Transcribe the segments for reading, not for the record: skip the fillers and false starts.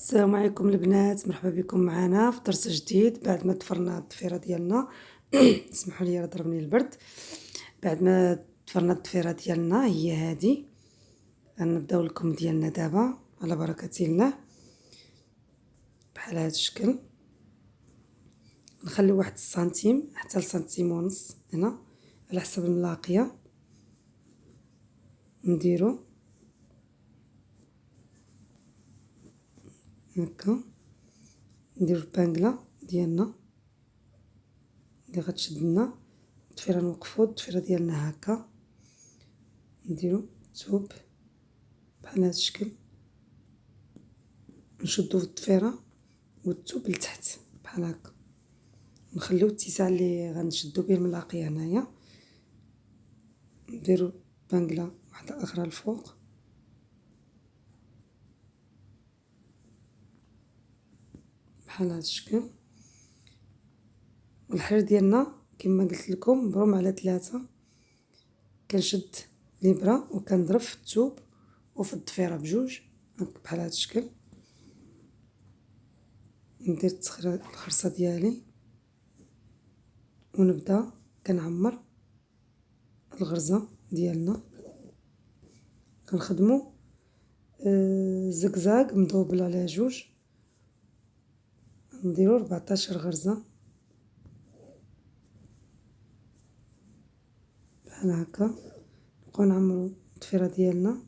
السلام عليكم البنات، مرحبا بكم معنا في درس جديد بعد ما ضفرنا الضفيره ديالنا. اسمحوا لي ضربني البرد. بعد ما ضفرنا الضفيره ديالنا هي هذه، غنبداو لكم ديالنا دابا على بركه الله بحال هذا الشكل. نخليو واحد السنتيم حتى لسنتيم ونص هنا على حسب الملاقيه. نديرو هكا، نديرو البانكلا ديالنا اللي غتشد لنا الضفيره، نوقفو الضفيره ديالنا هكا، نديرو الثوب بحال هذا الشكل، نشدو في الضفيره والثوب لتحت بحال هكا، نخليو الاتساع اللي غنشدو به الملاقيه هنايا. نديرو بانكلا واحده اخرى الفوق بحال هذا الشكل. والحرير ديالنا كما قلت لكم مبروم على 3، كنشد الابره وكنضرب في الثوب وفي الضفيره بجوج بحال هذا الشكل. ندير الخرصه ديالي ونبدا كنعمر الغرزه ديالنا. كنخدمو زقزاق مدوبل على جوج، نديرو 14 غرزه بحال هكا. نبقاو نعمرو الضفيره ديالنا،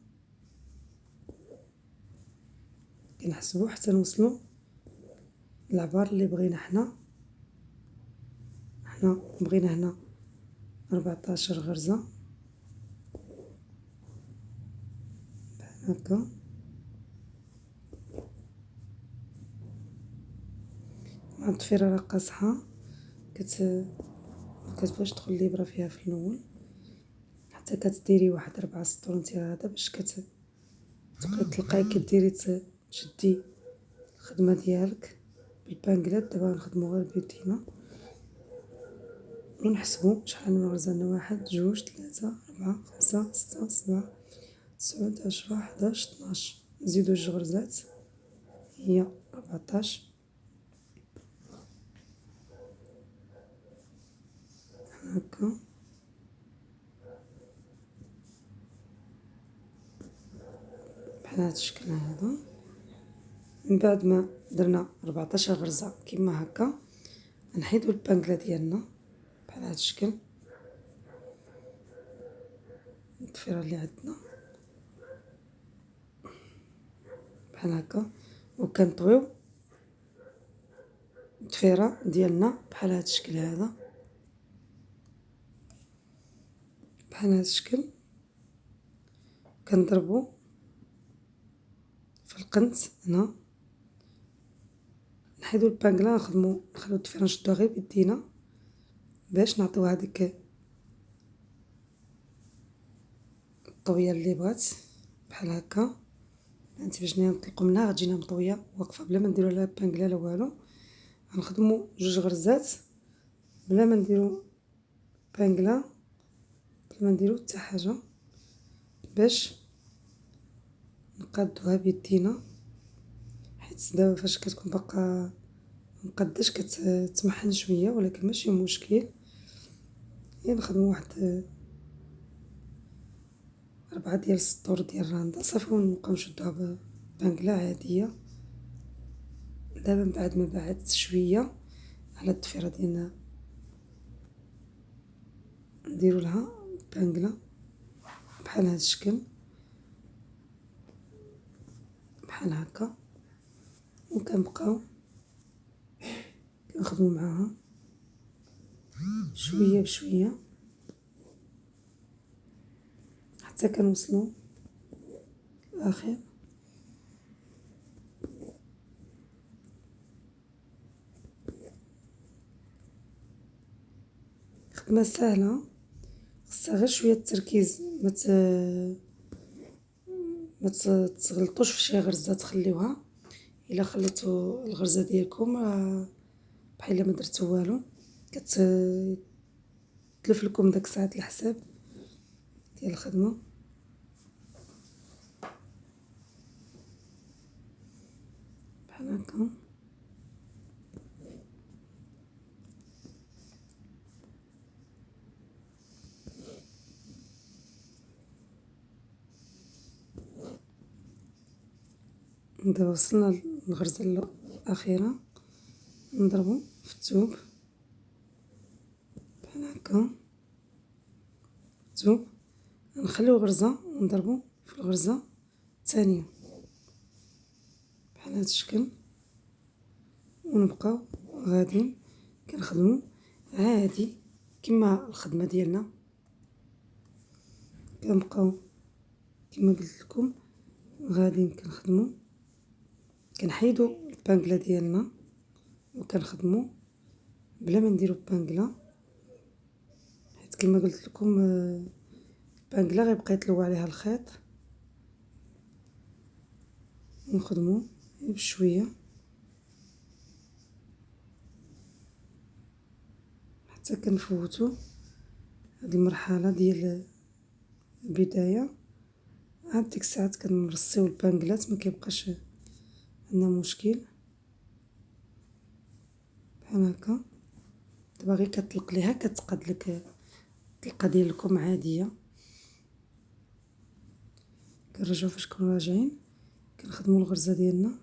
كنحسبو حتى نوصلو العبار اللي بغينا. حنا بغينا هنا 14 غرزه بحال هكا. مع الضفيره راه قاصحه مكتبغيش تدخل الابره فيها في الاول، حتى كتديري واحد 4 سطور نتيا هذا باش تلقاي كديري تشدي الخدمه ديالك بالبانكلات. دابا نخدمو غير بيدينا ونحسبو شحال من غرزه لنا: 1 2 3 4 5 6 7 9 10 11 12. نزيدو 2 غرزات هي 14 هكا بحال هذا الشكل هذا. من بعد ما درنا 14 غرزه كما هكا، نحيدو البانكلا ديالنا بحال هذا الشكل، الضفيره اللي عندنا بحال هكا، وكنطويو الضفيره ديالنا بحال هذا الشكل هذا، بحال هذا الشكل. كنضربو في القنت هنا، نحيدو البانكلا، نخليو الضفيره نشدوها غير بيدينا باش نعطيو هذيك الطويه اللي بغات بحال هكا. انت باش نطلقو منها غتجينا مطويه واقفه بلا ما نديرو لها بانكلا لا والو. غنخدمو 2 غرزات بلا ما نديرو بانكلا، بلا ما نديرو حتى حاجه، باش نقادوها بيدينا. حيت دابا فاش كتكون باقا مقداش كتمحن شويه، ولكن ماشي مشكل. نخدمو واحد 4 ديال السطور ديال الراندا صافي، ونبقاو نشدوها بانكلا عاديه. دابا من بعد ما بعدت شويه على الضفيره ديالنا، نديرو لها بانكلا بحال هذا الشكل بحال هكا، وكنبقاو كنخدمو معاها شويه بشويه حتى كنوصلو الاخر. خدمه سهله، خصها غير شويه التركيز. ما تغلطوش في شي غرزه تخليوها. الا خليتو الغرزه ديالكم بحال ما درتو والو، كتلف لكم داك ساعه الحساب ديال الخدمه بحال هكا. دابا وصلنا للغرزة الأخيرة، نضربو في الثوب بحال هكا، الثوب نخليو غرزة ونضربو في الغرزة الثانية بحال هاد الشكل، ونبقاو غاديين كنخدمو عادي كما الخدمة ديالنا. كنبقاو كما قلت لكم غاديين كنخدمو، كنحيدو البانكلا ديالنا وكنخدمو بلا ما نديرو بانكلا، حيت كما قلت لكم البانكلا غيبقى يطلوا عليها الخيط. ونخدمو بشويه حتى كنفوتو هاد المرحله ديال البدايه. عاد ديك الساعات كنرصيو البانكلات، ما كيبقاش عندنا مشكل بحال هكا. دابا غير كتطلق ليها كتقاد لك الطلقه ديالكم عاديه. كنرجعو فاش كنو راجعين كنخدمو الغرزه ديالنا،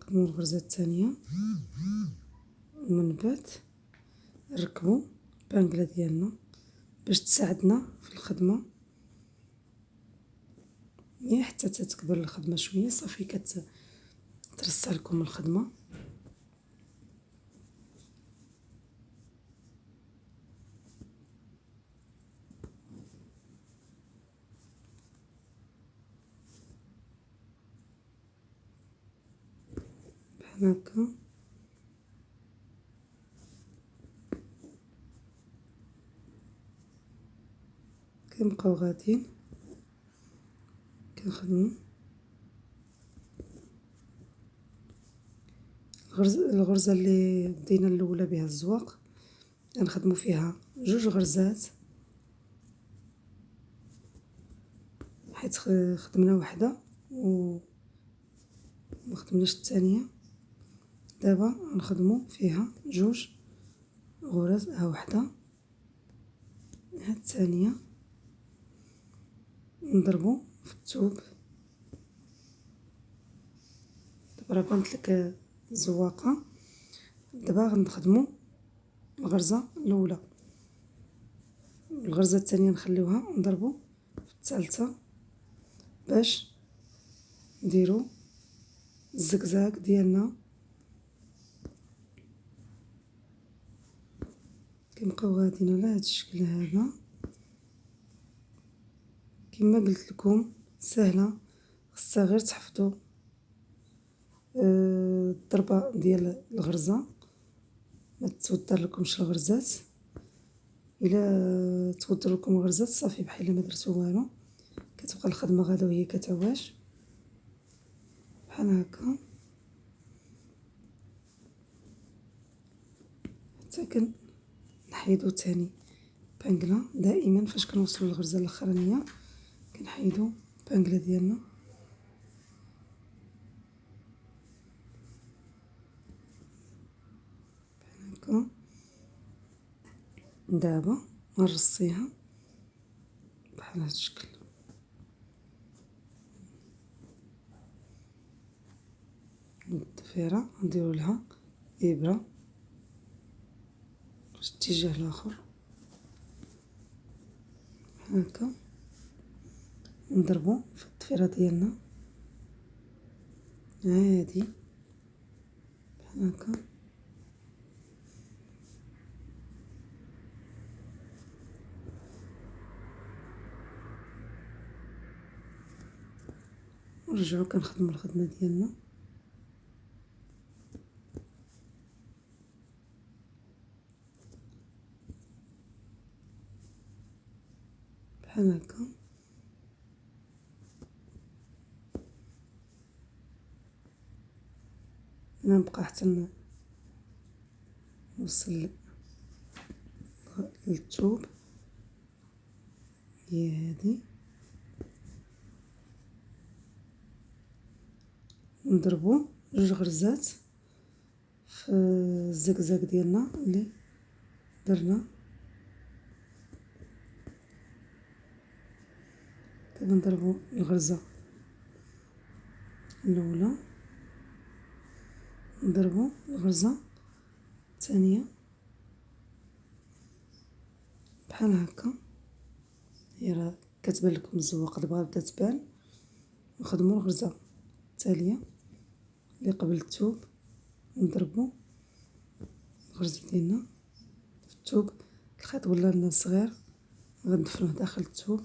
نخدمو الغرزه الثانيه، ومن بعد نركبو البانكلا ديالنا باش تساعدنا في الخدمه. حتى تتكبر الخدمه شويه صافي كترسى لكم الخدمه. بحال هكا كنبقاو غاديين كنخدمو الغرزه اللي بدينا الاولى بها الزواق، غنخدمو فيها 2 غرزات حيت خدمنا وحده و ما خدمناش الثانيه. دابا غنخدمو فيها 2 غرز، ها وحده ها الثانيه، نضربو في الثوب. دابا راه بانت لك الزواقه. دابا غنخدمو الغرزه الاولى، الغرزه الثانيه نخليوها ونضربو في الثالثه باش نديرو الزقزاق ديالنا. كنبقاو غاديين على هاد الشكل هذا. كما قلت لكم سهله، خصها غير تحفظوا الضربه ديال الغرزه، ما توتر لكمش الغرزات. الا توتر لكم الغرزات صافي بحال ما درتو والو، كتبقى الخدمه غادا وهي كتواش بحال هكا حتى كنحيدو تاني بانكلا. دائما فاش كنوصلو للغرزه الاخرانيه كنحيدو البانكلا ديالنا بحال هكا. دابا غنرصيها بحال هاد الشكل. الضفيره نديرو لها ابره في الاتجاه الاخر بحال هكا، نضربو في الضفيره ديالنا عادي بحال هكا. ونرجعو كنخدمو الخدمه ديالنا بحال هكا. انا نبقى حتى نوصل للثوب هي هذه، نضربو جوج غرزات في الزقزاق ديالنا اللي درنا. دابا نضربو الغرزة الاولى، نضربو الغرزة الثانية بحال هكا. هي راه كتبان لكم الزواقه دابا غتبدا تبان. نخدمو الغرزة التالية اللي قبل الثوب، نضربو الغرزة ديالنا في الثوب. الخيط ولا لنا صغير، غندفنوه داخل الثوب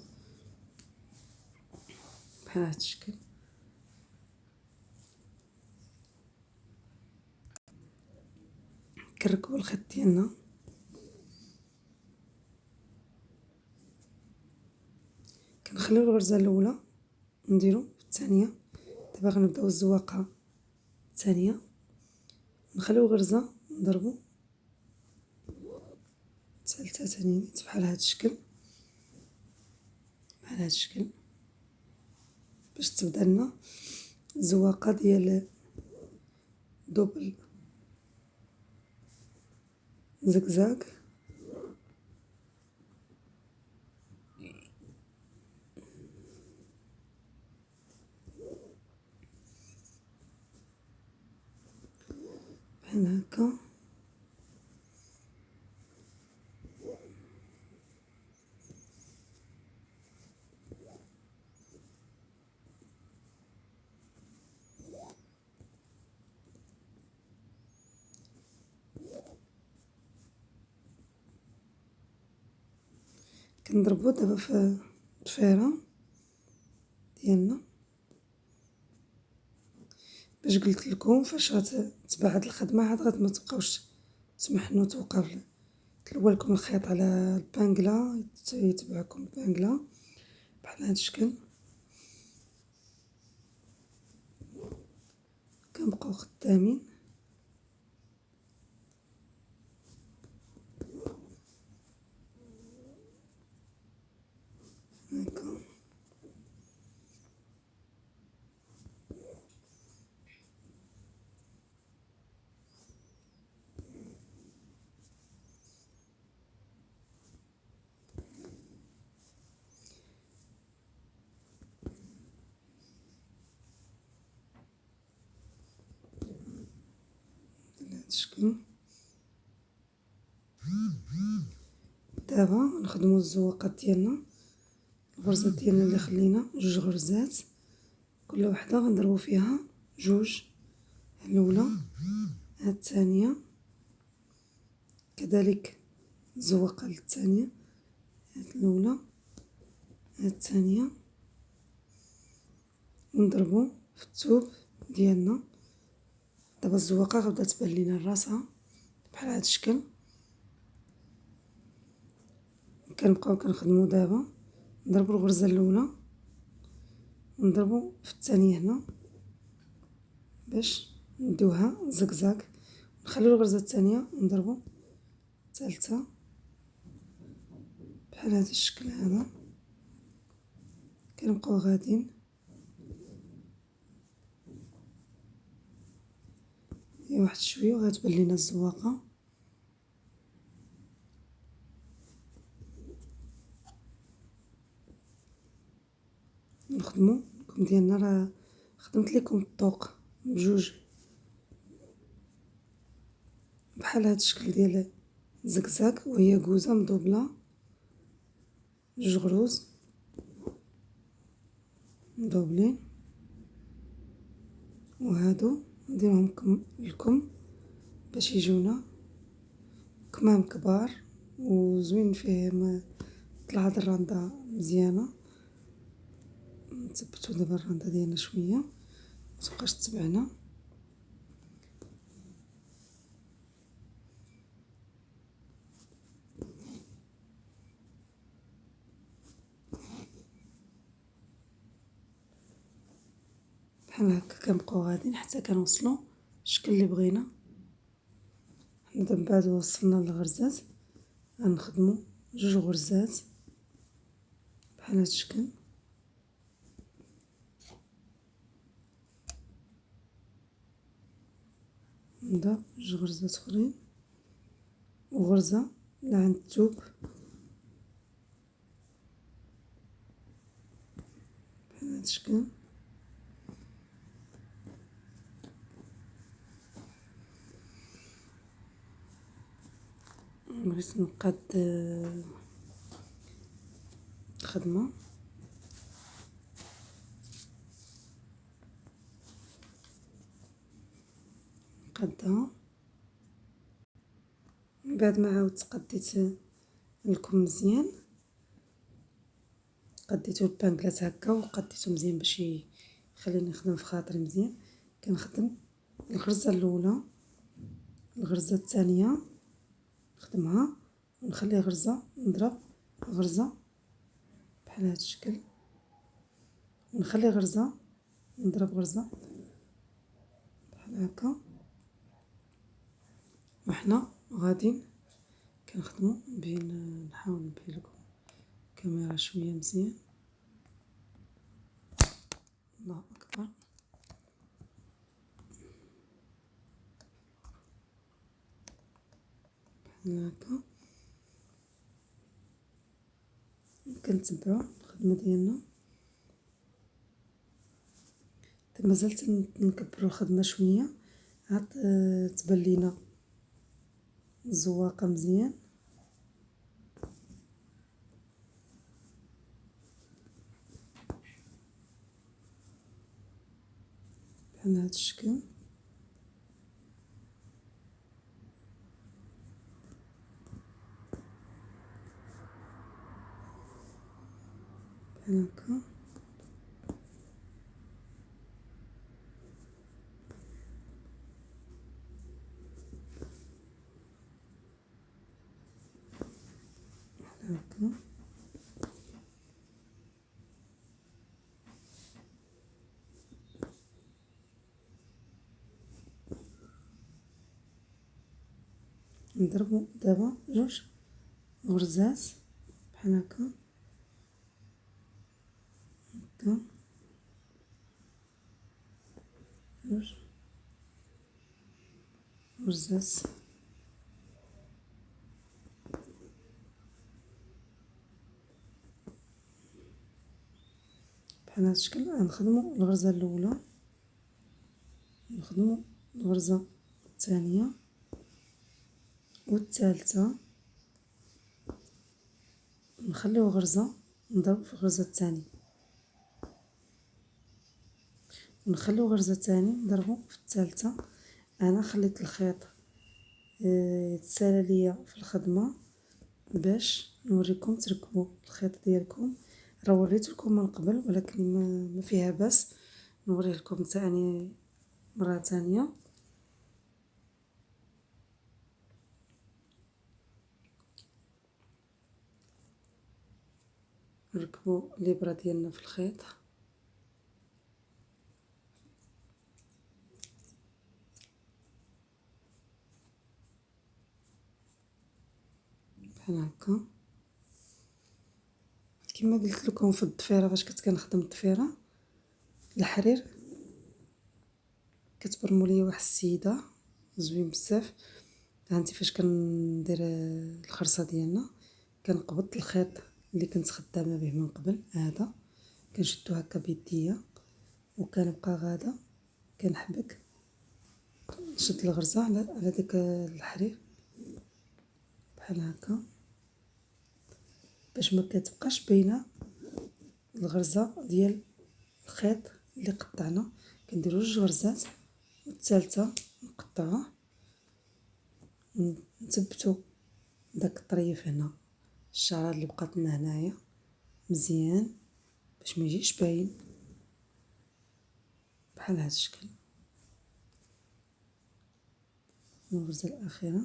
بحال هاد الشكل. كنركبو الخيط ديالنا، كنخليو الغرزة الاولى نديرو في الثانية. دابا غنبداو الزواقة الثانية، نخليو غرزة نضربو ثالثة ثاني بحال هاد الشكل، بحال هاد الشكل، باش تبدا لنا زواقة ديال دوبل زقزاق. بحال هكا. كنضربو دابا في الضفيرة ديالنا، باش قلت لكم فاش غتبعد الخدمة عاد ما تبقاوش تمحنوا توقف تلوالكم الخيط على البانكلا، يتبعكم البانكلا بحال هاد الشكل. كنبقاو خدامين هكا. بهاد الشكل. دابا نخدمو الزواقات ديالنا. الغرزة ديالنا اللي خلينا جوج غرزات، كل وحدة غنضربو فيها جوج. الاولى، هاد الثانية كذلك الزواقة الثانية، هاد الاولى هاد الثانية، ونضربو في الثوب ديالنا. دابا الزواقة غتبدا تبان لينا راسها بحال هاد الشكل. كنبقاو كنخدمو دابا، نضربو الغرزة الاولى ونضربو في الثانية هنا باش نديوها زقزاق، نخليو الغرزة الثانية ونضربو الثالثة بحال هذا الشكل هذا. كنبقاو غاديين واحد شويه وغتبان لينا الزواقه. نخدمو الكم ديالنا، راه خدمت لكم الطوق بجوج بحال هذا الشكل ديال زقزاق، وهي كوزه مدوبله جوج غروز مدوبلين، وهادو نديرهم الكم باش يجونا كمام كبار وزوين فيه طلع هاد الرنده مزيانه. نثبتو دابا الرنده ديالنا شويه متبقاش تبعنا. بحال هكا كنبقاو غاديين حتى كنوصلو الشكل اللي بغينا. حنا دابا بعد وصلنا للغرزات غنخدمو جوج غرزات بحال هاد الشكل. نضرب جوج غرزات اخرين وغرزة لعند الثوب بحال هاد الشكل. بغيت نقاد الخدمة، نقادها. من بعد ما عاودت قديت الكم مزيان، قديتو البانكلاس هكا وقديتو مزيان باش يخليني نخدم في خاطري مزيان. كنخدم الغرزة الاولى، الغرزة الثانية نخدمها ونخلي غرزة، نضرب غرزة بحال هاد الشكل، ونخلي غرزة، نضرب غرزة بحال هكا. وحنا غاديين كنخدمو بين، نحاول نبين لكم الكاميرا شويه مزيان. الله اكبر. بحال هكا كنتبعو الخدمه ديالنا. مازلت نكبروا الخدمه شويه عاد تبان لينا زواقه مزيان. بحال هاد الشكل. بحال هكا. بحال هكا. نضربو دابا جوج غرزات بحال هكا هكا، جوج غرزات بحال هاد الشكل. غنخدمو الغرزة الاولى، نخدمو الغرزة الثانية والثالثة، نخليو غرزة، نضرب في الغرزة الثانية، ونخليو غرزة ثانية نضربو في الثالثة. انا خليت الخيط يتسالى ليا في الخدمة باش نوريكم تركبوا الخيط ديالكم. راه وريت لكم من قبل ولكن ما فيها باس نوريه لكم ثاني مرة ثانية. نركبوا الابرة ديالنا في الخيط بحال هكا. كما قلت لكم في الضفيره فاش كنت كنخدم الضفيره الحرير كتبرمو ليا واحد السيده زوين بزاف. هانتي فاش كندير الخرصه ديالنا كنقبض الخيط اللي كنت خدامه به من قبل، هذا كنشدو هكا بيديا وكنبقى غاده كنحبك نشد الغرزه على داك الحرير بحال هكا باش ما كتبقاش باينه الغرزه ديال الخيط اللي قطعنا. كنديرو جوج غرزات والثالثه نقطعوه ونثبتو داك الطريف هنا، الشعره اللي بقات لنا هنايا مزيان باش ما يجيش باين بحال هذا الشكل. الغرزه الاخيره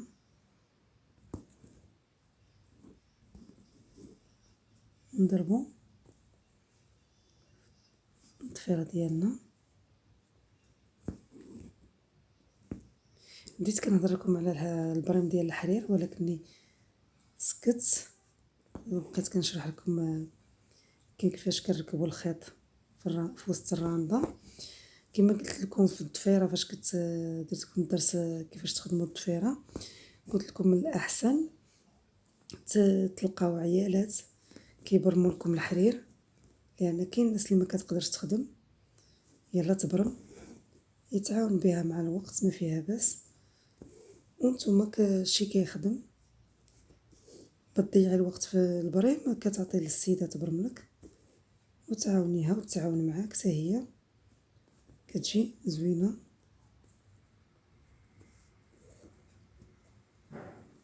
نضربو الضفيره ديالنا. بديت كنهضر لكم على البريم ديال الحرير ولكني سكت وبقيت كنشرح لكم كاين كيفاش كنركبوا الخيط في وسط الرانده. كما قلت لكم في الضفيره فاش درت لكم الدرس كيفاش تخدموا الضفيره، قلت لكم من الاحسن تلقاو عيالات كيبرموا لكم الحرير، لان كاين الناس اللي ما كتقدرش تخدم، يلا تبرم يتعاون بها مع الوقت ما فيها باس. وانتم كشي كيخدم بتضيعي الوقت في البريم، كتعطي للسيده تبرم لك وتعاونيها وتعاون معاك حتى هي كتجي زوينه،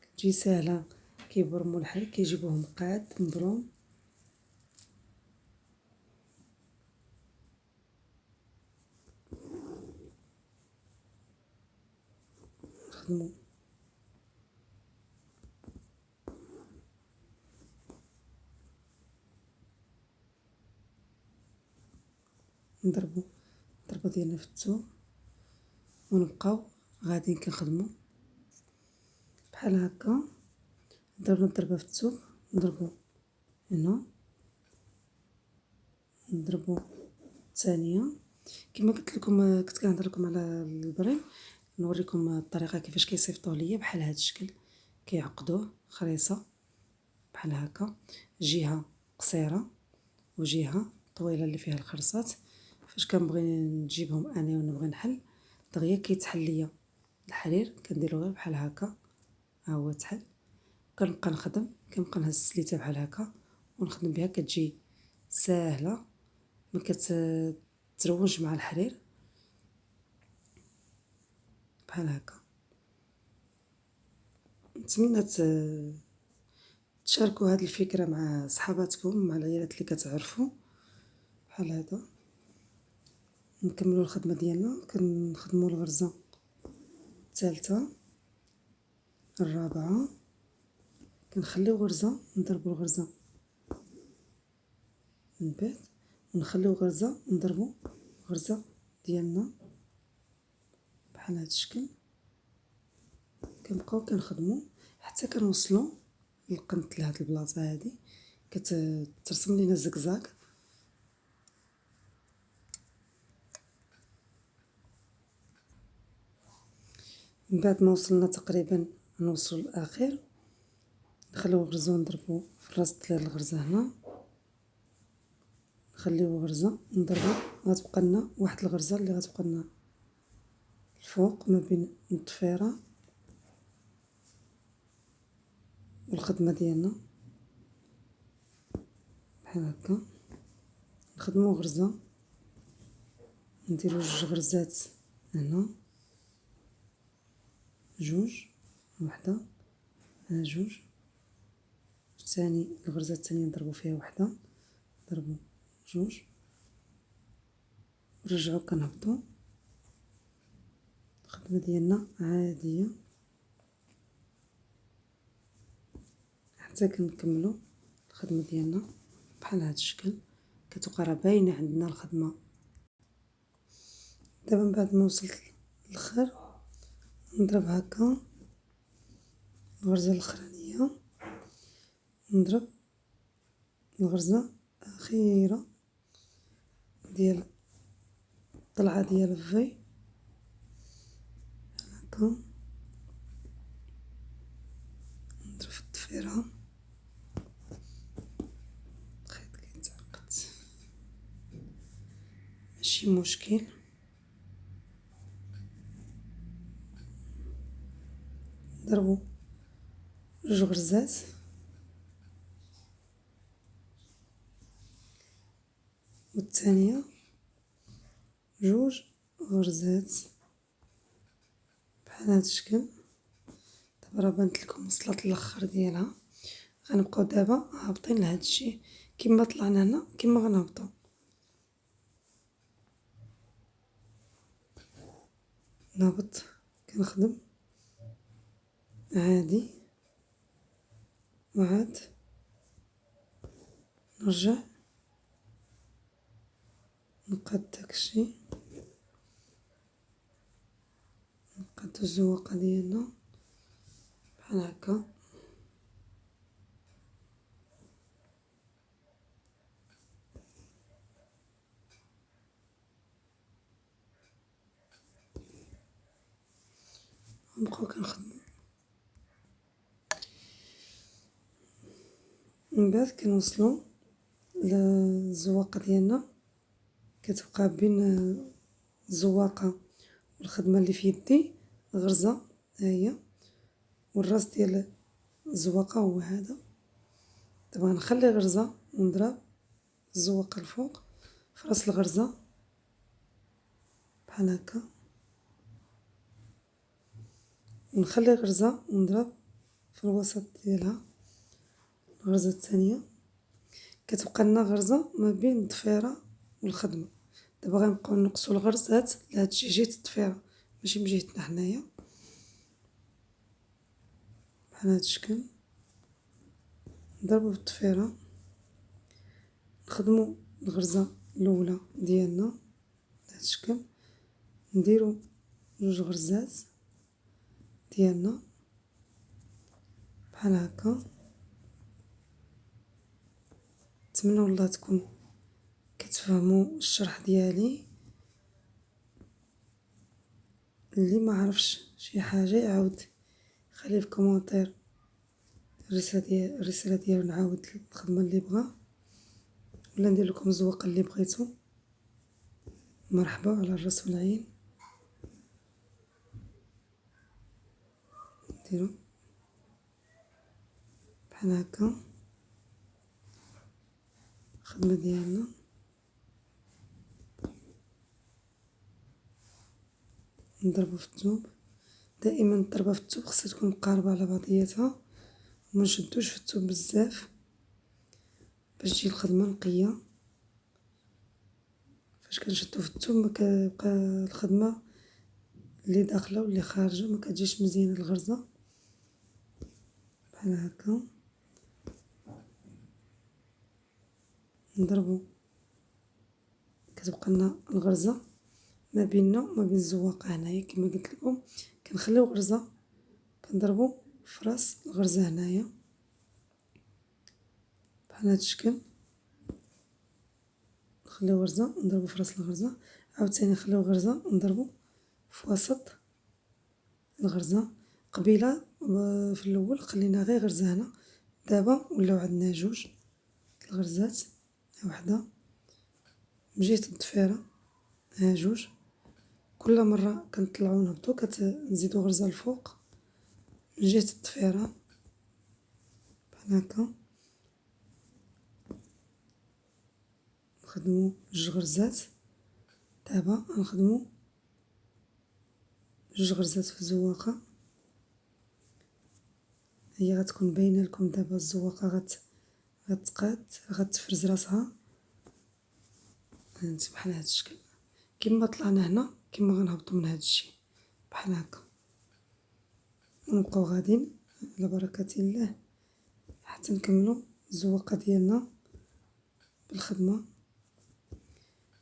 كتجي ساهله. كيبرموا الحرير كيجيبوه مقاد مبروم. نخدمو نضربو ديالنا في الثوب ونبقاو غاديين كنخدمو بحال هكا. ضربنا الضربه في الثوب، نضربو هنا، نضربو الثانيه. كما قلت لكم كنت كنهضر لكم على البريم، نوريكم الطريقه كيفاش كيصيفطوه ليا بحال هذا الشكل. كيعقدوه خريصه بحال هكا، جهه قصيره وجهه طويله اللي فيها الخرصات. فاش كنبغي نجيبهم انا ونبغي نحل دغيا كيتحل ليا الحرير، كنديرو غير بحال هكا، ها هو تحل. كنبقى نخدم، كنبقى نهز السليته بحال هكا ونخدم بها، كتجي ساهله ما كتروج مع الحرير بحال هكا. نتمنى تشاركوا هذه الفكره مع صحاباتكم، مع العيالات اللي كتعرفوا بحال هذا. نكملوا الخدمه ديالنا، كنخدموا الغرزه الثالثه الرابعه، كنخليو غرزه نضربوا الغرزه من بعد، ونخليو غرزه نضربوا غرزه ديالنا بحال هذا الشكل. كنبقاو كنخدموا حتى كنوصلوا للقنت لهاد البلاصه هذه، كترسم لينا زقزاق. من بعد ما وصلنا تقريبا نوصلوا للاخر، نخليو غرزه نضربوا في الراس ديال الغرزه هنا، نخليو غرزه نضربوا، غتبقى لنا واحد الغرزه اللي غتبقى لنا الفوق ما بين الضفيره والخدمه ديالنا بحال هكا. نخدمو غرزه، نديرو جوج غرزات هنا، جوج، وحده، ها جوج، الثاني الغرزه الثانيه نضربو فيها وحده، نضربو جوج، نرجعو كنهبطو. الخدمه ديالنا عاديه حتى كنكملو الخدمه ديالنا بحال هذا الشكل. كتبقى راه باينه عندنا الخدمه. دابا من بعد ما وصلت للاخر نضرب هكا الغرزه الاخرانيه، نضرب الغرزه الاخيره ديال الطلعه ديال الفي هكا، نضرب في الضفيره. الخيط كيتعقد ماشي مشكل. نضربو جوج غرزات والثانيه جوج غرزات بحال هذا الشكل. دابا راه بانت لكم وصلت للاخر ديالها. غنبقاو دابا هابطين لهذا الشيء، كما طلعنا هنا كما غنهبطوا. نهبط كنخدم عادي، وعاد نرجع نقاد داكشي، نقادو الزواقه ديالنا بحال هكا. ونبقاو كنخدمو. من بعد كنوصلو للزواقة ديالنا، كتبقى بين الزواقة والخدمة اللي في يدي غرزة، ها هي، والراس ديال الزواقة هو هذا. دابا غنخلي غرزة ونضرب الزواقة الفوق في راس الغرزة بحال هكا، ونخلي غرزة ونضرب في الوسط ديالها الغرزة الثانية. كتبقى لنا غرزة ما بين الضفيرة والخدمة. دابا غنبقاو نقصو الغرزات لهاد جهة الضفيرة ماشي من جهتنا حنايا، بحال هاد الشكل. نضربو بالضفيرة، نخدمو الغرزة الأولى ديالنا بهاد الشكل، نديرو جوج غرزات ديالنا بحال هكا. نتمنى والله تكون كتفهموا الشرح ديالي. اللي ما عرفش شي حاجه يعاود خليه في كومونتير الرساله ديالو، نعاود الخدمه اللي بغا ولا ندير لكم الزواقه اللي بغيتو. مرحبا على الراس والعين. نديرو بحال هكا الخدمه ديالنا. نضربو في الثوب. دائما الضربه في الثوب خصها تكون مقاربه على بعضياتها، وما نشدوش في الثوب بزاف باش تجي الخدمه نقيه. فاش كنشدو في الثوب ما كتبقى الخدمه اللي داخله واللي خارجه ما كتجيش مزيانه الغرزه. بحال هكا نضربو، كتبقى لنا الغرزه ما بيننا وما بين الزواقه هنايا. كما قلت لكم كنخليو غرزه كنضربو في راس الغرزه هنايا بحال هاد الشكل. نخليو غرزه نضربو في راس الغرزه، عاوتاني نخليو غرزه ونضربو في وسط الغرزه. قبيله في الاول خلينا غير غرزه هنا، دابا ولاو عندنا جوج الغرزات، وحده من جهه الضفيره، ها جوج. كل مره كنطلعو نهبطو كنزيدو غرزه الفوق من جهه الضفيره بحال هكا. نخدمو جوج غرزات. دابا غنخدمو جوج غرزات في الزواقه. هي غتكون باينه لكم دابا الزواقه غتقاد غتفرز راسها هانت بحال هاد الشكل. كما طلعنا هنا كما غنهبطو من هاد الجهه بحال هكا، ونبقاو غاديين على بركه الله حتى نكملو الزواقه ديالنا بالخدمه.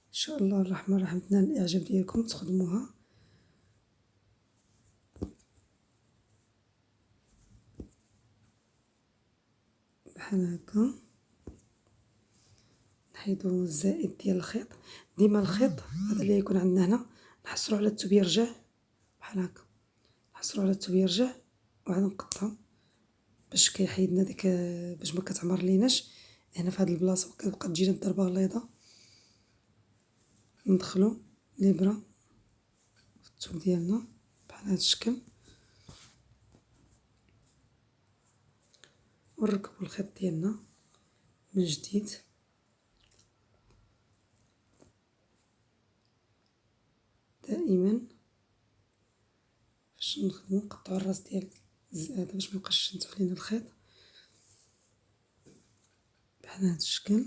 ان شاء الله الرحمن الرحيم تنال الاعجاب ديالكم تخدموها. بحال هكا نحيدو الزائد ديال الخيط. ديما الخيط هذا اللي يكون عندنا هنا نحصرو على الثوب يرجع بحال هكا، نحصرو على الثوب يرجع وعاد نقطعو باش كيحيدنا ديك، باش ما كتعمر ليناش هنا في هاد البلاصه وكتبقى تجينا الضربه غليظه. ندخلو الابره في الثوب ديالنا بحال هاد الشكل، ونركبو الخيط ديالنا من جديد. دائما باش نخدمو نقطعو الراس ديال الزئاده باش ميبقاش ينتف لينا الخيط بحال هاد الشكل.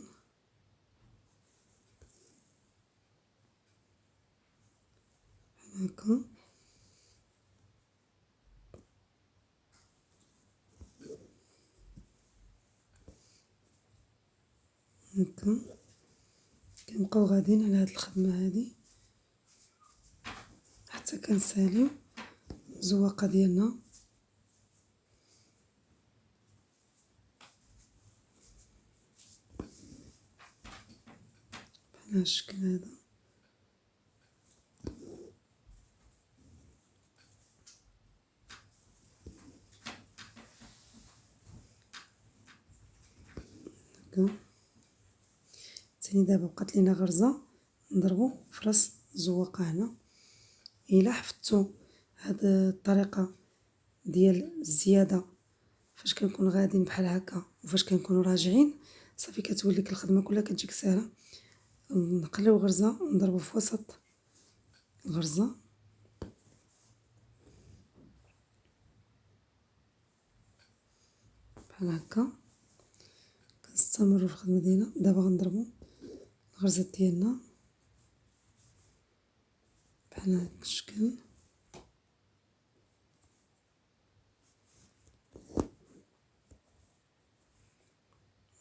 بحال هكا هكا كنبقاو غاديين على هاد الخدمه هادي حتى كنساليو الزواقه ديالنا بحال هاد الشكل هذا. هكا. ثاني دابا بقات لينا غرزة نضربو في راس الزواقة هنا. الا حفظتو هاد الطريقة ديال الزيادة فاش كنكون غاديين بحال هكا وفاش كنكونوا راجعين، صافي كتولي لك الخدمه كلها كتجيك ساهله. نقليو غرزه ونضربو في وسط الغرزه بحال هكا. كنستمروا في الخدمه ديالنا. دابا غنضربو الغرزه ديالنا بحال هكا الشكل،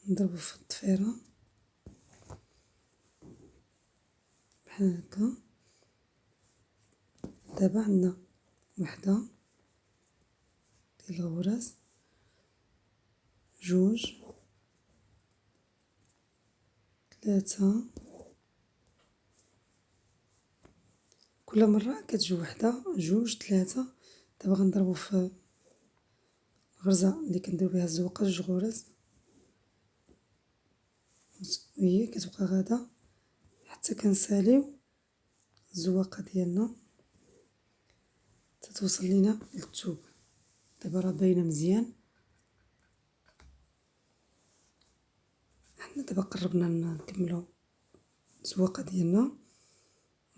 نضربو في الضفيره بحال هكا. دابا عندنا وحده ديال الغرز، جوج، ثلاثة، كل مرة كتجي وحدة، جوج، ثلاثة. دابا غنضربو في الغرزة اللي كنديرو بها الزواقة جوج غرز، وهي كتبقى غادا حتى كنساليو الزواقة ديالنا تتوصل لينا للثوب. دابا راه باينة مزيان. حنا دابا قربنا نكملو الزواقة ديالنا.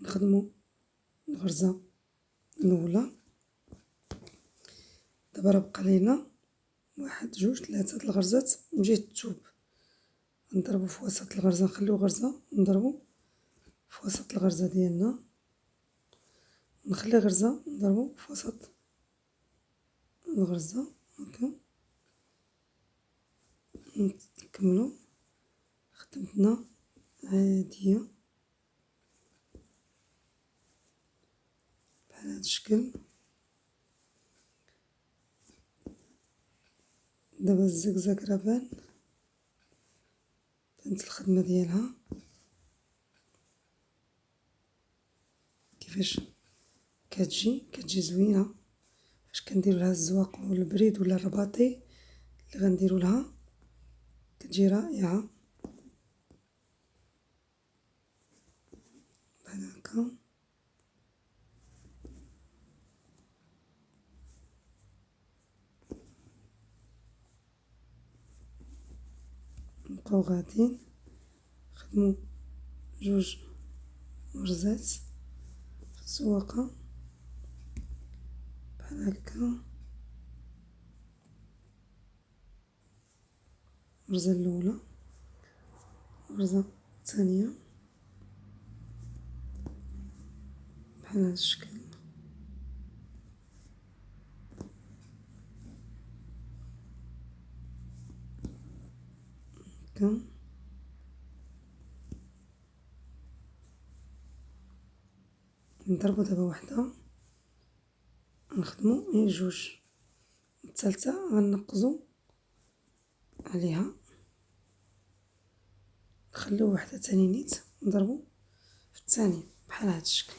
نخدمو الغرزة الاولى. دابا راه بقى لينا واحد، جوج، ثلاثة د الغرزات من جهة الثوب. نضربو في وسط الغرزة، نخليو غرزة نضربو في وسط الغرزة ديالنا، نخلي غرزة نضربو في وسط الغرزة هكا. نكملو خدمتنا عادية بحال هاد الشكل. دابا الزقزاق راه بان، بانت الخدمة ديالها كيفاش كتجي زوينة. فاش كنديرو لها الزواق والبريد ولا الرباطي اللي غنديرو لها كتجي رائعة بحال هكا. نبقاو غاديين نخدمو جوج غرزات في الزواقة بحال هكا. الغرزة الأولى، الغرزة الثانية بحال هاد الشكل هكا. نضربو دابا وحدة، نخدمو غير جوج، الثالثة غنقزو عليها، نخليو وحدة تاني نيت نضربو في الثانية بحال هاد الشكل.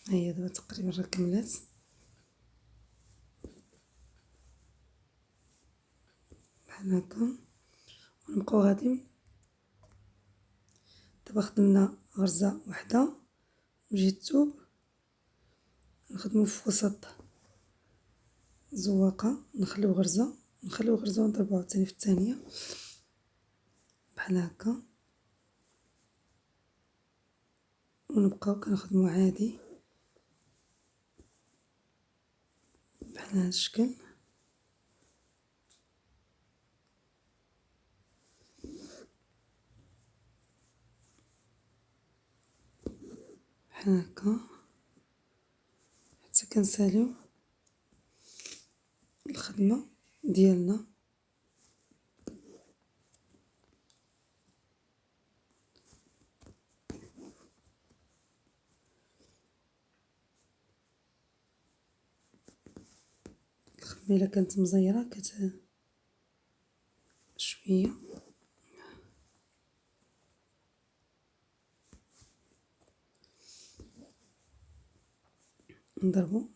هي دابا تقريبا راه كملات بحال هكا. ونبقاو غاديين. دابا خدمنا غرزة وحدة من جهة الثوب، نخدمو في وسط الزواقة، نخليو غرزة ونضربو عاوتاني في الثانية بحال هكا. ونبقاو كنخدمو عادي بحال هاد الشكل. بحال هكا حتى كنساليو الخدمة ديالنا. الخدمة الا كانت مزيرة شوية نضربو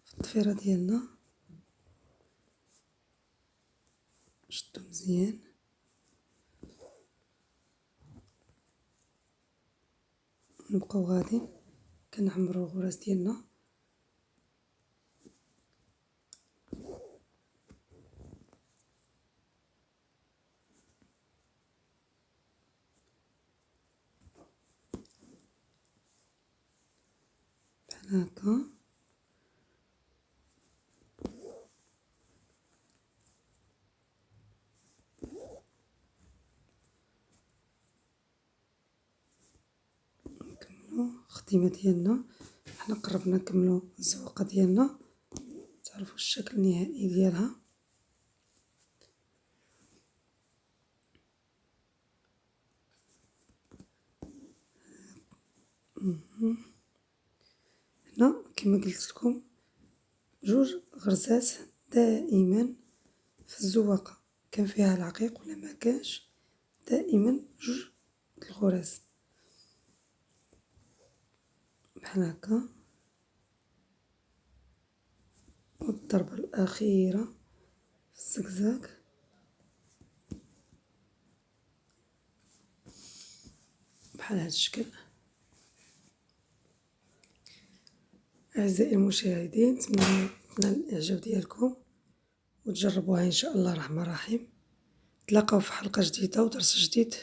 في الضفيرة ديالنا نشدو مزيان. نبقاو غاديين كنعمرو الغراز ديالنا. بحال هكا. نكملو الخديمة ديالنا. حنا قربنا نكملو الزواقة ديالنا، تعرفوا الشكل النهائي ديالها. هنا كما قلت لكم جوج غرزات دائما في الزواقة، كان فيها العقيق ولا ما كانش، دائما جوج الغراز بحال هكا. والضربة الأخيرة في الزقزاق بحال هاد الشكل. أعزائي المشاهدين، نتمنى تنال الإعجاب ديالكم وتجربوها إن شاء الله الرحمن الرحيم. نتلاقاو في حلقة جديدة ودرس جديد.